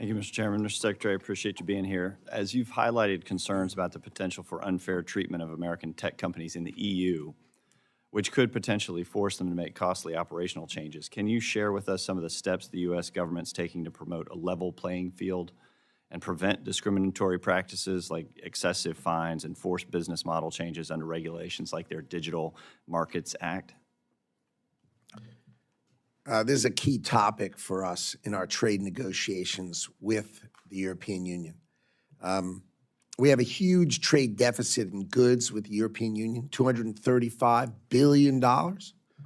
Thank you, Mr. Chairman. Mr. Secretary, I appreciate you being here. As you've highlighted concerns about the potential for unfair treatment of American tech companies in the EU, which could potentially force them to make costly operational changes, can you share with us some of the steps the U.S. government's taking to promote a level playing field and prevent discriminatory practices like excessive fines and forced business model changes under regulations like their Digital Markets Act? This is a key topic for us in our trade negotiations with the European Union. We have a huge trade deficit in goods with the European Union, $235 billion.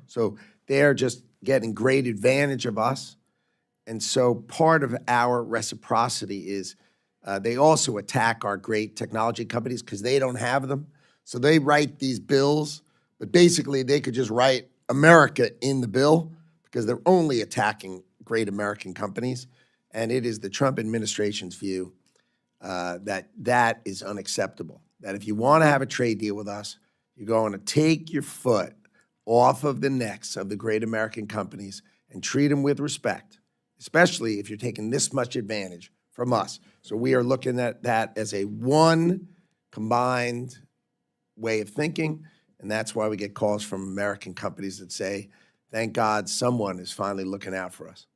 So they're just getting great advantage of us. And so part of our reciprocity is they also attack our great technology companies because they don't have them. So they write these bills, but basically they could just write America in the bill because they're only attacking great American companies. And it is the Trump administration's view that that is unacceptable. That if you want to have a trade deal with us, you're going to take your foot off of the necks of the great American companies and treat them with respect, especially if you're taking this much advantage from us. So we are looking at that as a one combined way of thinking, and that's why we get calls from American companies that say, thank God someone is finally looking out for us.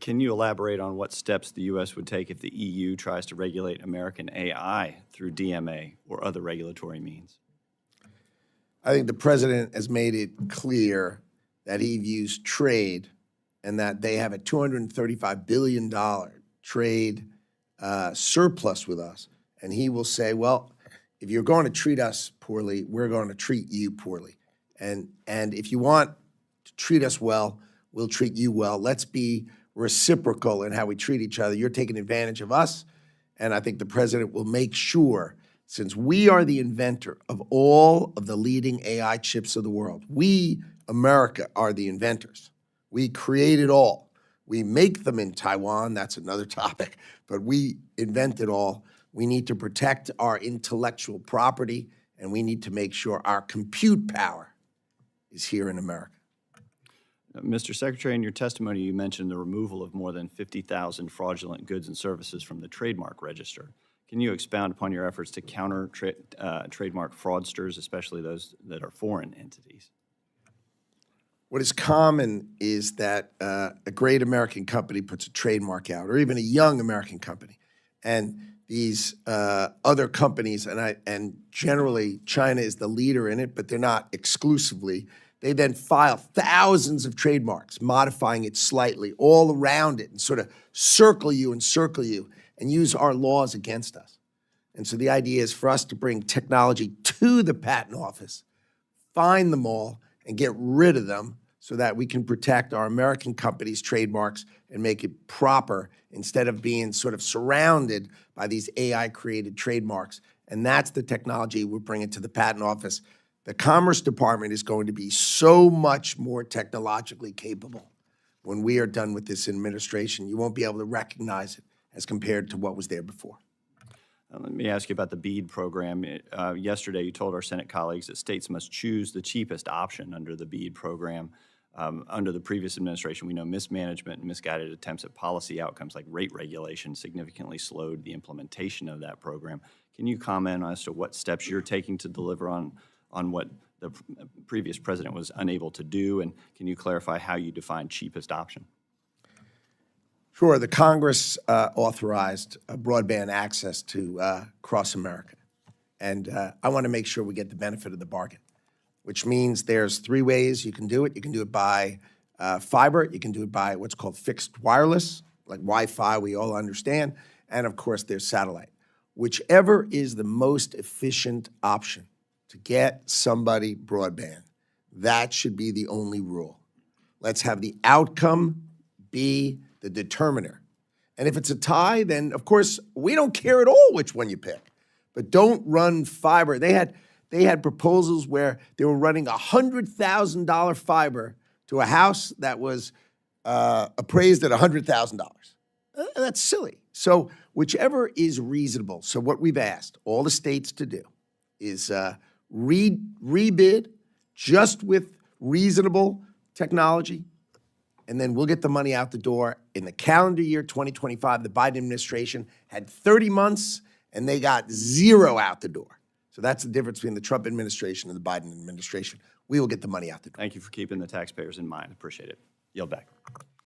Can you elaborate on what steps the U.S. would take if the EU tries to regulate American AI through DMA or other regulatory means? I think the president has made it clear that he views trade and that they have a $235 billion trade surplus with us. And he will say, well, if you're going to treat us poorly, we're going to treat you poorly. And if you want to treat us well, we'll treat you well. Let's be reciprocal in how we treat each other. You're taking advantage of us, and I think the president will make sure, since we are the inventor of all of the leading AI chips of the world, we, America, are the inventors. We create it all. We make them in Taiwan, that's another topic, but we invent it all. We need to protect our intellectual property, and we need to make sure our compute power is here in America. Mr. Secretary, in your testimony, you mentioned the removal of more than 50,000 fraudulent goods and services from the trademark register. Can you expound upon your efforts to counter trademark fraudsters, especially those that are foreign entities? What is common is that a great American company puts a trademark out, or even a young American company, and these other companies, and generally China is the leader in it, but they're not exclusively. They then file thousands of trademarks, modifying it slightly all around it and sort of circle you and use our laws against us. And so the idea is for us to bring technology to the patent office, find them all, and get rid of them so that we can protect our American companies' trademarks and make it proper instead of being sort of surrounded by these AI-created trademarks. And that's the technology we're bringing to the patent office. The Commerce Department is going to be so much more technologically capable when we are done with this administration. You won't be able to recognize it as compared to what was there before. Let me ask you about the BEAD program. Yesterday, you told our Senate colleagues that states must choose the cheapest option under the BEAD program. Under the previous administration, we know mismanagement and misguided attempts at policy outcomes like rate regulation significantly slowed the implementation of that program. Can you comment as to what steps you're taking to deliver on what the previous president was unable to do, and can you clarify how you define cheapest option? Sure. The Congress authorized broadband access to across America, and I want to make sure we get the benefit of the bargain, which means there's three ways you can do it. You can do it by fiber, you can do it by what's called fixed wireless, like Wi-Fi, we all understand, and of course there's satellite. Whichever is the most efficient option to get somebody broadband, that should be the only rule. Let's have the outcome be the determiner. And if it's a tie, then of course we don't care at all which one you pick. But don't run fiber. They had proposals where they were running $100,000 fiber to a house that was appraised at $100,000. That's silly. So whichever is reasonable. So what we've asked all the states to do is rebid just with reasonable technology, and then we'll get the money out the door in the calendar year 2025, the Biden administration had 30 months, and they got zero out the door. So that's the difference between the Trump administration and the Biden administration. We will get the money out the door. Thank you for keeping the taxpayers in mind. Appreciate it. Yield back.